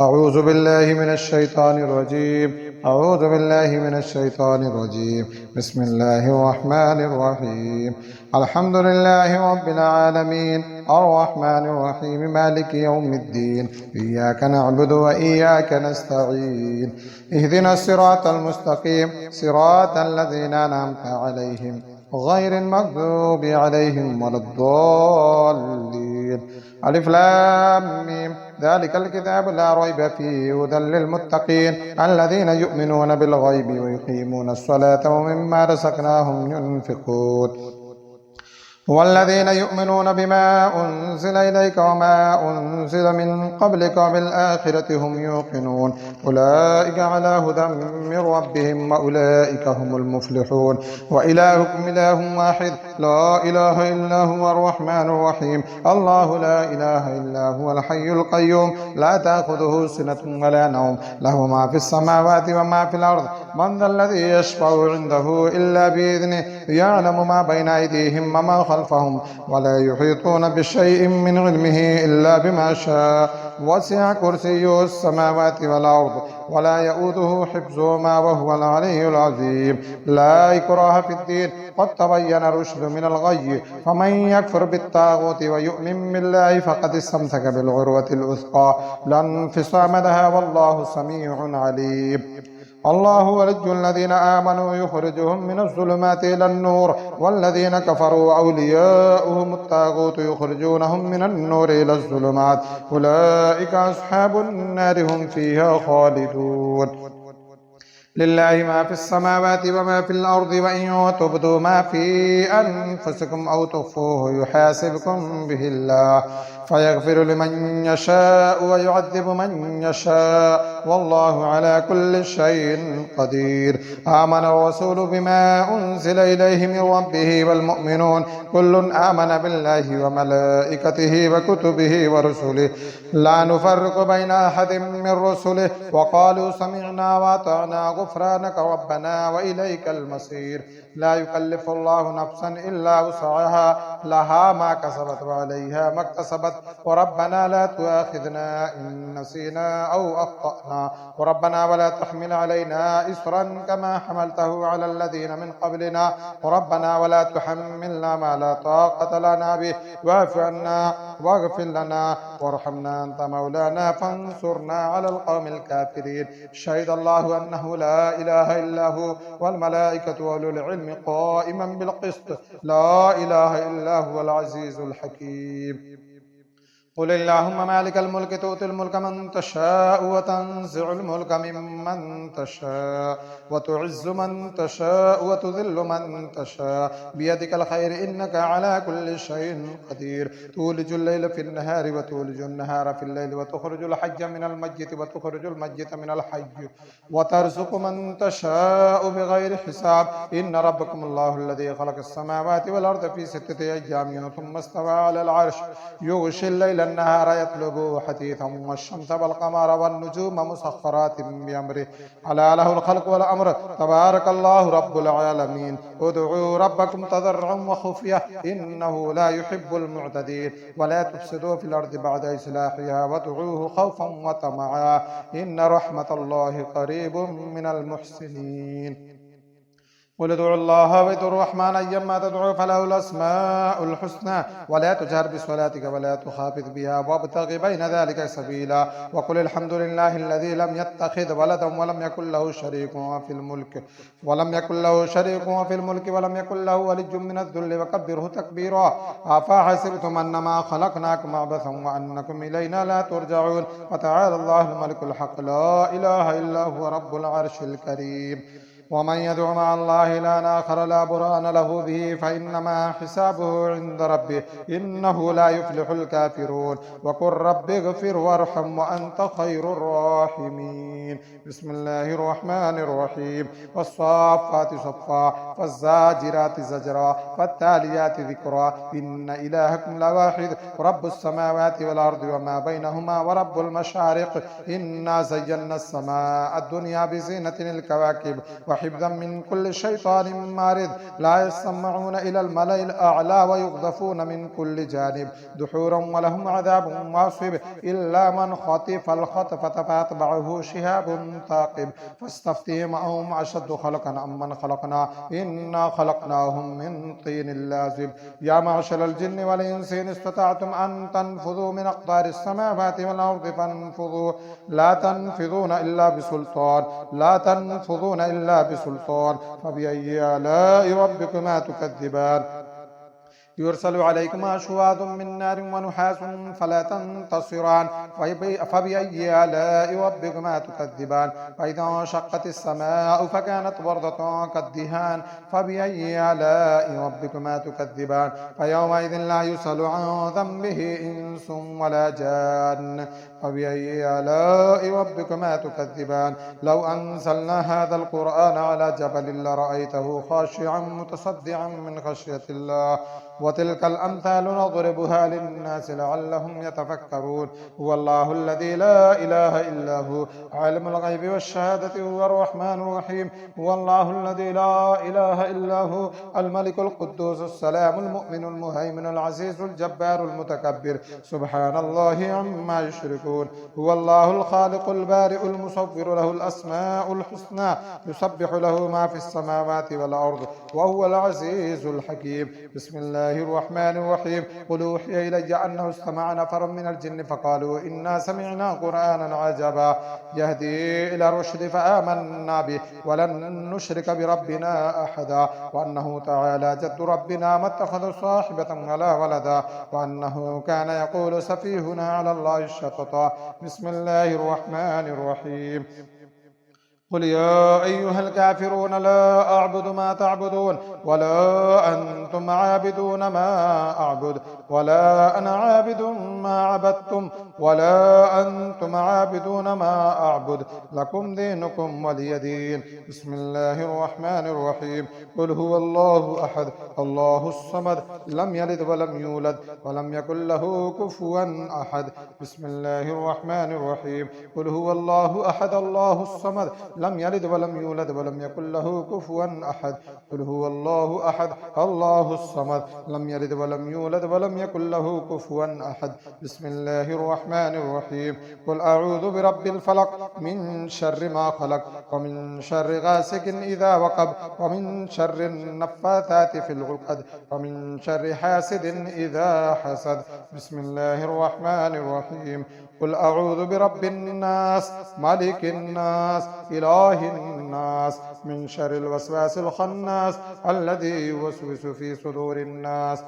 أعوذ بالله من الشيطان الرجيم أعوذ بالله من الشيطان الرجيم بسم الله الرحمن الرحيم الحمد لله رب العالمين الرحمن الرحيم مالك يوم الدين إياك نعبد وإياك نستعين اهدنا الصراط المستقيم صراط الذين أنعمت عليهم غير المغضوب عليهم ولا الضالين ألف لام ميم ذلك الكتاب لا ريب فيه هدى للمتقين الذين يؤمنون بالغيب ويقيمون الصلاة ومما رزقناهم ينفقون والذين يؤمنون بما أنزل إليك وما أنزل من قبلك وبالآخرة هم يوقنون أولئك على هدى من ربهم وأولئك هم المفلحون وإلهكم إله واحد لا إله إلا هو الرحمن الرحيم الله لا إله إلا هو الحي القيوم لا تأخذه سنة ولا نوم له ما في السماوات وما في الأرض من ذا الذي يشفع عنده إلا بإذنه يعلم ما بين أيديهم وما خلفهم ولا يحيطون بشيء من علمه إلا بما شاء وسع كرسيه السماوات والأرض ولا يؤوده حفظهما وهو العلي العظيم لا إكراه في الدين قد تبين الرشد من الغي فمن يكفر بالطاغوت ويؤمن بالله فقد استمسك بالعروة الوثقى لا انفصام لها والله سميع عليم الله ولي الذين آمنوا يخرجهم من الظلمات إلى النور والذين كفروا أولياؤهم الطاغوت يخرجونهم من النور إلى الظلمات أولئك أصحاب النار هم فيها خالدون لله ما في السماوات وما في الأرض وإن تبدوا ما في أنفسكم أو تخفوه يحاسبكم به الله فيغفر لمن يشاء ويعذب من يشاء والله على كل شيء قدير آمن الرسول بما أنزل إليه من ربه والمؤمنون كل آمن بالله وملائكته وكتبه ورسله لا نفرق بين أحد من رسله وقالوا سمعنا وأطعنا غفرانك ربنا وإليك المصير لا يكلف الله نفسا إلا وسعها لها ما كسبت وعليها ما اكتسبت وربنا لا تؤاخذنا إن نسينا أو أخطأنا وربنا ولا تحمل علينا إصرا كما حملته على الذين من قبلنا وربنا ولا تحملنا ما لا طاقة لنا به واعف عنا واغفر لنا وارحمنا أنت مولانا فانصرنا على القوم الكافرين شهد الله أنه لا إله إلا هو والملائكة وأولو العلم قائما بالقسط لا إله إلا هو العزيز الحكيم قل اللهم مالك الملك تؤتي الملك من تشاء وتنزع الملك ممن تشاء وتعز من تشاء وتذل من تشاء بيدك الخير إنك على كل شيء قدير تولج الليل في النهار وتولج النهار في الليل وتخرج الحج من الميت وتخرج الميت من الحي وترزق من تشاء بغير حساب إن ربكم الله الذي خلق السماوات والأرض في 6 أيام ثم استوى على العرش يغشي الليل النهار يطلبه حثيثا والشمس والقمر والنجوم مسخرات بأمره ألا له الخلق والأمر تبارك الله رب العالمين ادعوا ربكم تضرعا وخفية إنه لا يحب المعتدين ولا تفسدوا في الأرض بعد إصلاحها وادعوه خوفا وطمعا إن رحمة الله قريب من المحسنين قل ادعوا الله وادعوا الرحمن أيما تدعوا فله الأسماء الحسنى ولا تجهر بصلاتك ولا تخافت بها وابتغ بين ذلك سبيلا وقل الحمد لله الذي لم يتخذ ولدا ولم يكن له شريك في الملك ولم يكن له ولي من الذل وكبره تكبيرا أفحسبتم أنما خلقناكم عبثا وأنكم إلينا لا ترجعون وتعالى الله الملك الحق لا إله إلا هو رب العرش الكريم ومن يدع مع الله إلها آخر لا برهان له به فإنما حسابه عند ربه إنه لا يفلح الكافرون وقل رب اغفر وارحم وأنت خير الراحمين بسم الله الرحمن الرحيم والصافات صفا فالزاجرات زجرا فالتاليات ذكرا إن إلهكم لواحد رب السماوات والأرض وما بينهما ورب المشارق إنا زينا السماء الدنيا بزينة الكواكب وحفظا من كل شيطان مارد لا يسمعون إلى الملأ الأعلى ويقذفون من كل جانب دحورا ولهم عذاب واصب إلا من خطف الخطفة فأتبعه شهاب ثاقب فاستفتهم أهم أشد خلقا أم من خلقنا إنا خلقناهم من طين لازب يا معشر الجن والإنس إن استطعتم أن تنفذوا من أقطار السماوات والأرض فانفذوا لا تنفذون إلا بسلطان لا تنفذون إلا بسلطان فبأي آلاء ربكما تكذبان يرسل عليكما شواظ من نار ونحاس فلا تنتصران فبأي آلاء ربكما تكذبان فإذا انشقت السماء فكانت وردة كالدهان فبأي آلاء ربكما تكذبان فيومئذ لا يسأل عن ذنبه إنس ولا جان فبأي آلاء ربكما تكذبان لو أنزلنا هذا القرآن على جبل لرأيته خاشعا متصدعا من خشية الله وتلك الأمثال نضربها للناس لعلهم يتفكرون هو الله الذي لا إله إلا هو عالم الغيب والشهادة هو الرحمن الرحيم هو الله الذي لا إله إلا هو الملك القدوس السلام المؤمن المهيمن العزيز الجبار المتكبر سبحان الله عما يشركون هو الله الخالق البارئ المصور له الأسماء الحسنى يسبح له ما في السماوات والأرض وهو العزيز الحكيم بسم الله الرحمن الرحيم قل أوحي إلي أنه استمع نفر من الجن فقالوا إنا سمعنا قرآنا عجبا يهدي إلى الرشد فآمنا به ولن نشرك بربنا أحدا وأنه تعالى جد ربنا ما اتخذ صاحبة ولا ولدا وأنه كان يقول سفيهنا على الله الشططا بسم الله الرحمن الرحيم قل يا أيها الكافرون لا أعبد ما تعبدون ولا أنتم عابدون ما أعبد ولا أنا عابد ما عبدتم ولا أنتم عابدون ما أعبد لكم دينكم ولي دين بسم الله الرحمن الرحيم قل هو الله أحد الله الصمد لم يلد ولم يولد ولم يكن له كفوا أحد بسم الله الرحمن الرحيم قل هو الله أحد الله الصمد لم يلد ولم يولد ولم يكن له كفوا أحد قل هو الله أحد الله الصمد لم يلد ولم يولد ولم يكن له كفوا أحد بسم الله الرحمن الرحيم قل أعوذ برب الفلق من شر ما خلق ومن شر غاسق إذا وقب ومن شر النفاثات في العقد ومن شر حاسد إذا حسد بسم الله الرحمن الرحيم قل أعوذ برب الناس ملك الناس إله الناس من شر الوسواس الخناس الذي يوسوس في صدور الناس